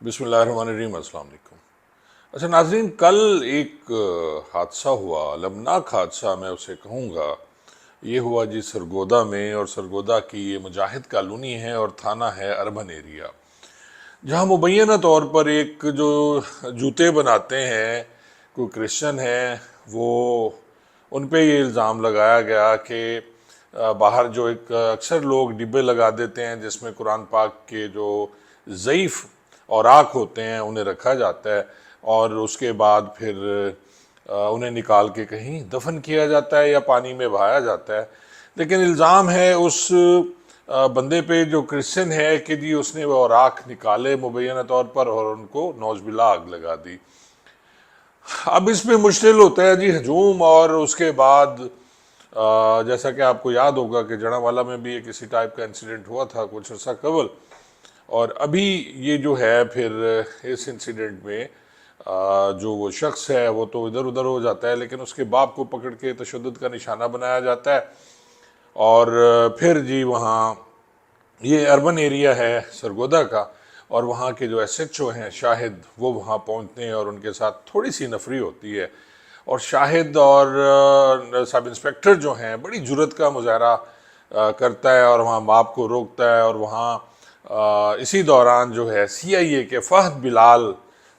बिस्मिल्लाहिर्रहमानिर्रहीम, अस्सलाम वालेकुम। अच्छा नाजरीन, कल एक हादसा हुआ, अलमनाक हादसा मैं उसे कहूँगा। ये हुआ जी सरगोदा में, और सरगोदा की ये मुजाहिद कॉलोनी है और थाना है अर्बन एरिया, जहाँ मुबैना तौर पर एक जो जूते बनाते हैं कोई क्रिश्चियन है, वो उन पे ये इल्ज़ाम लगाया गया कि बाहर जो एक अक्सर लोग डिब्बे लगा देते हैं जिसमें कुरान पाक के जो ज़ईफ़ औराक होते हैं उन्हें रखा जाता है, और उसके बाद फिर उन्हें निकाल के कहीं दफन किया जाता है या पानी में बहाया जाता है। लेकिन इल्ज़ाम है उस बंदे पे जो क्रिश्चियन है कि जी उसने वो औराक निकाले मुबैना तौर पर और उनको नौजबिला आग लगा दी। अब इसमें मुश्किल होता है जी हजूम, और उसके बाद जैसा कि आपको याद होगा कि जड़ावाला में भी एक इसी टाइप का इंसिडेंट हुआ था कुछ अर्सा कबल, और अभी ये जो है फिर इस इंसिडेंट में जो वो शख्स है वो तो इधर उधर हो जाता है, लेकिन उसके बाप को पकड़ के तशद्दुद का निशाना बनाया जाता है। और फिर जी वहाँ ये अर्बन एरिया है सरगोदा का, और वहाँ के जो एसएचओ हैं शाहिद, वो वहाँ पहुँचते हैं और उनके साथ थोड़ी सी नफरी होती है। और शाहिद और सब इंस्पेक्टर जो हैं बड़ी जुर्रत का मुजाहरा करता है और वहाँ बाप को रोकता है, और वहाँ इसी दौरान जो है सीआईए के फहद बिलाल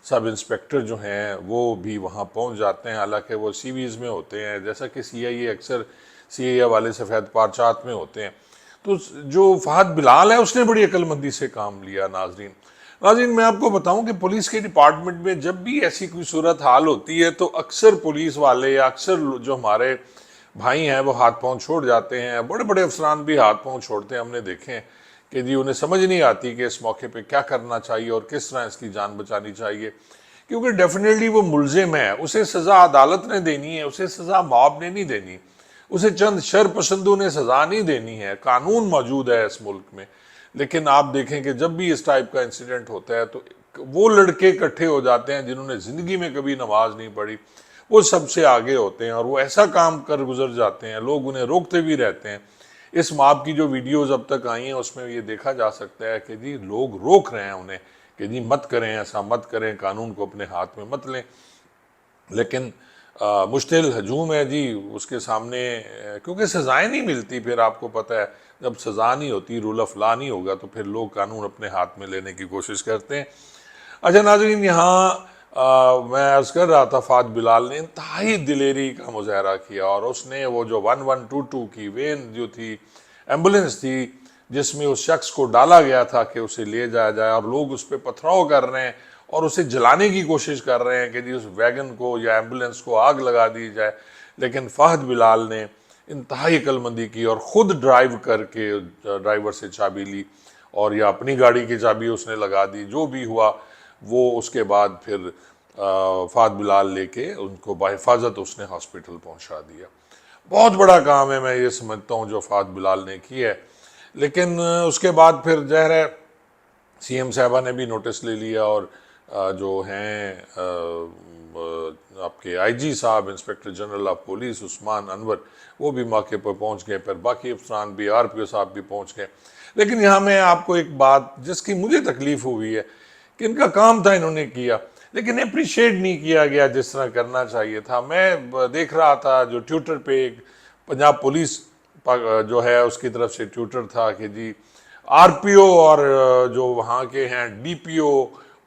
सब इंस्पेक्टर जो हैं वो भी वहाँ पहुँच जाते हैं। हालांकि वो सीवीज़ में होते हैं, जैसा कि सीआईए अक्सर सीआईए वाले सफ़ेद पारचात में होते हैं। तो जो फहद बिलाल है उसने बड़ी अक्लमंदी से काम लिया। नाजरीन नाजरीन मैं आपको बताऊं कि पुलिस के डिपार्टमेंट में जब भी ऐसी कोई सूरत हाल होती है तो अक्सर पुलिस वाले या अक्सर जो हमारे भाई हैं वो हाथ पांव छोड़ जाते हैं। बड़े बड़े अफसरान भी हाथ पांव छोड़ते हैं, हमने देखे हैं कि जी उन्हें समझ नहीं आती कि इस मौके पे क्या करना चाहिए और किस तरह इसकी जान बचानी चाहिए, क्योंकि डेफिनेटली वो मुलजिम है, उसे सज़ा अदालत ने देनी है, उसे सज़ा मॉब ने नहीं देनी, उसे चंद शर पसंदों ने सज़ा नहीं देनी है। कानून मौजूद है इस मुल्क में। लेकिन आप देखें कि जब भी इस टाइप का इंसिडेंट होता है तो वो लड़के इकट्ठे हो जाते हैं जिन्होंने ज़िंदगी में कभी नमाज नहीं पढ़ी, वो सबसे आगे होते हैं और वो ऐसा काम कर गुजर जाते हैं, लोग उन्हें रोकते भी रहते हैं। इस मॉब की जो वीडियोस अब तक आई हैं उसमें ये देखा जा सकता है कि जी लोग रोक रहे हैं उन्हें कि जी मत करें, ऐसा मत करें, कानून को अपने हाथ में मत लें। लेकिन मुश्तिल हजूम है जी उसके सामने, क्योंकि सज़ाएं नहीं मिलती। फिर आपको पता है जब सज़ा नहीं होती, रूल ऑफ लॉ नहीं होगा, तो फिर लोग कानून अपने हाथ में लेने की कोशिश करते हैं। अच्छा नाज़रीन, यहाँ मैं अर्ज़ कर रहा था, फाद बिलाल ने इंतहाई दिलेरी का मुजाहरा किया और उसने वो जो 1122 की वेन जो थी, एम्बुलेंस थी जिसमें उस शख्स को डाला गया था कि उसे ले जाया जाए, और लोग उस पर पथराव कर रहे हैं और उसे जलाने की कोशिश कर रहे हैं कि जी उस वैगन को या एम्बुलेंस को आग लगा दी जाए। लेकिन फाहद बिलाल ने इंतहाई अक्लमंदी की और ख़ुद ड्राइव करके ड्राइवर से चाबी ली और या अपनी गाड़ी की चाबी उसने लगा दी। जो भी हुआ वो उसके बाद फिर फाहद बिलाल लेके उनको बाहिफाजत उसने हॉस्पिटल पहुंचा दिया। बहुत बड़ा काम है, मैं ये समझता हूँ जो फाहद बिलाल ने किया है। लेकिन उसके बाद फिर ज़हर है सीएम साहबा ने भी नोटिस ले लिया, और जो हैं आपके आईजी साहब, inspector general of police Usman Anwar, वो भी मौके पर पहुंच गए, फिर बाकी अफसरान भी, आरपीओ साहब भी पहुंच गए। लेकिन यहाँ मैं आपको एक बात जिसकी मुझे तकलीफ हुई है कि इनका काम था, इन्होंने किया, लेकिन अप्रिशिएट नहीं किया गया जिस तरह करना चाहिए था। मैं देख रहा था जो ट्विटर पे एक पंजाब पुलिस जो है उसकी तरफ से ट्विटर था कि जी आरपीओ और जो वहाँ के हैं डीपीओ,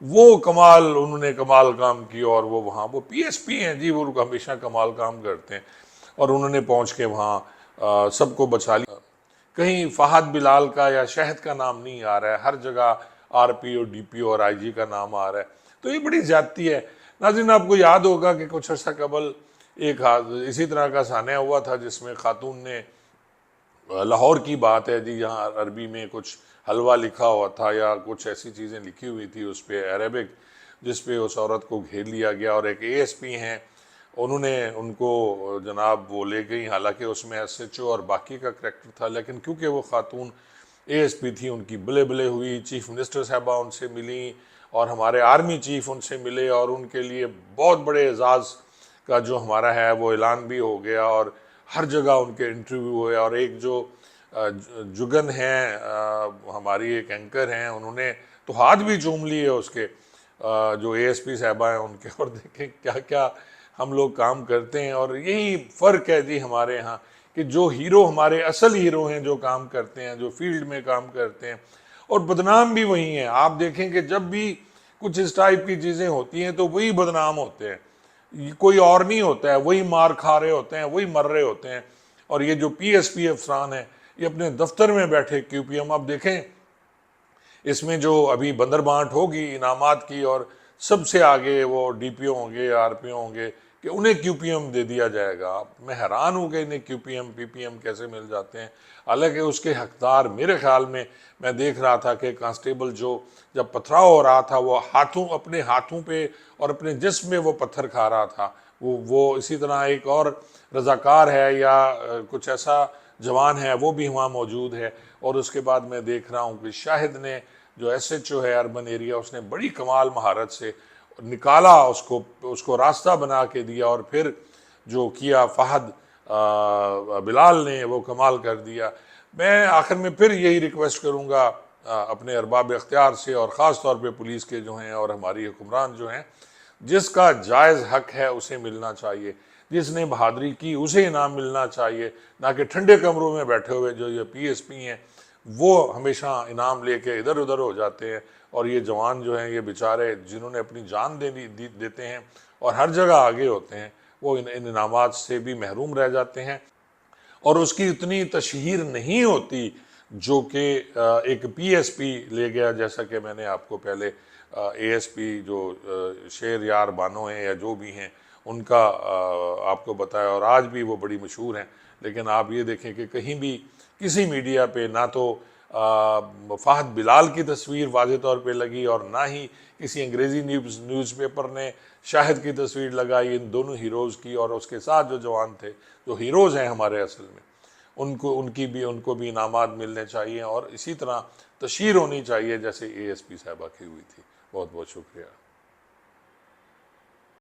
वो कमाल, उन्होंने कमाल काम किया, और वो वहाँ वो पीएसपी हैं जी, वो हमेशा कमाल काम करते हैं, और उन्होंने पहुँच के वहाँ सबको बचा लिया। कहीं फहद बिलाल का या शहद का नाम नहीं आ रहा है, हर जगह आरपीओ, डीपीओ और आईजी का नाम आ रहा है, तो ये बड़ी ज्यादती है। नाज़रीन आपको याद होगा कि कुछ अर्सा कबल एक इसी तरह का सान्या हुआ था जिसमें खातून ने, लाहौर की बात है जी, यहाँ अरबी में कुछ हलवा लिखा हुआ था या कुछ ऐसी चीज़ें लिखी हुई थी उस पर अरेबिक, जिस पे उस औरत को घेर लिया गया, और एक एएसपी हैं उन्होंने उनको जनाब वो ले गई। हालांकि उसमें एसएचओ और बाकी का करैक्टर था, लेकिन क्योंकि वो खातून एएसपी थी उनकी बले बले हुई, चीफ मिनिस्टर साहबा उनसे मिली और हमारे आर्मी चीफ उनसे मिले, और उनके लिए बहुत बड़े एजाज़ का जो हमारा है वो ऐलान भी हो गया, और हर जगह उनके इंटरव्यू हुए। और एक जो जुगन हैं, हमारी एक एंकर हैं, उन्होंने तो हाथ भी चूम लिए उसके, जो एएसपी साहबा हैं उनके, और देखें क्या क्या हम लोग काम करते हैं। और यही फ़र्क है जी हमारे यहाँ, कि जो हीरो हमारे असल हीरो हैं, जो काम करते हैं, जो फील्ड में काम करते हैं, और बदनाम भी वही हैं। आप देखें कि जब भी कुछ इस टाइप की चीज़ें होती हैं तो वही बदनाम होते हैं, कोई और नहीं होता है, वही मार खा रहे होते हैं, वही मर रहे होते हैं। और ये जो पीएसपी अफसरान हैं, ये अपने दफ्तर में बैठे क्यूपीएम, अब देखें इसमें जो अभी बंदरबांट होगी इनामात की, और सबसे आगे वो डीपीओ होंगे, आरपीओ होंगे, कि उन्हें क्यूपीएम दे दिया जाएगा। मैं हैरान हूँ कि इन्हें क्यूपीएम पीपीएम कैसे मिल जाते हैं। हालांकि उसके हकदार मेरे ख्याल में, मैं देख रहा था कि कांस्टेबल जो जब पथराव हो रहा था, वो अपने हाथों पे और अपने जिस्म में वो पत्थर खा रहा था। वो इसी तरह एक और रजाकार है या कुछ ऐसा जवान है, वो भी वहाँ मौजूद है। और उसके बाद मैं देख रहा हूँ कि शाहिद ने, जो एसएचओ है अर्बन एरिया, उसने बड़ी कमाल महारत से निकाला, उसको रास्ता बना के दिया। और फिर जो किया फहद बिलाल ने, वो कमाल कर दिया। मैं आखिर में फिर यही रिक्वेस्ट करूँगा अपने अरबाब इख्तियार से, और ख़ास तौर पे पुलिस के जो हैं और हमारी हुक्मरान जो हैं, जिसका जायज़ हक है उसे मिलना चाहिए, जिसने बहादुरी की उसे इनाम मिलना चाहिए, ना कि ठंडे कमरों में बैठे हुए जो ये पीएसपी हैं वो हमेशा इनाम लेके इधर उधर हो जाते हैं। और ये जवान जो हैं, ये बेचारे जिन्होंने अपनी जान देते हैं और हर जगह आगे होते हैं, वो इन इनामात से भी महरूम रह जाते हैं। और उसकी उतनी तशहीर नहीं होती जो कि एक पीएसपी ले गया, जैसा कि मैंने आपको पहले एएसपी जो शेर यार बानो हैं या जो भी हैं उनका आपको बताया, और आज भी वो बड़ी मशहूर हैं। लेकिन आप ये देखें कि कहीं भी किसी मीडिया पे ना तो फहद बिलाल की तस्वीर वाज़े तौर पे लगी, और ना ही किसी अंग्रेज़ी न्यूज़पेपर ने शाहिद की तस्वीर लगाई इन दोनों हीरोज़ की। और उसके साथ जो जवान थे, जो हीरोज़ हैं हमारे असल में, उनको भी इनामात मिलने चाहिए, और इसी तरह तशहीर होनी चाहिए जैसे एएसपी साहबा की हुई थी। बहुत बहुत शुक्रिया।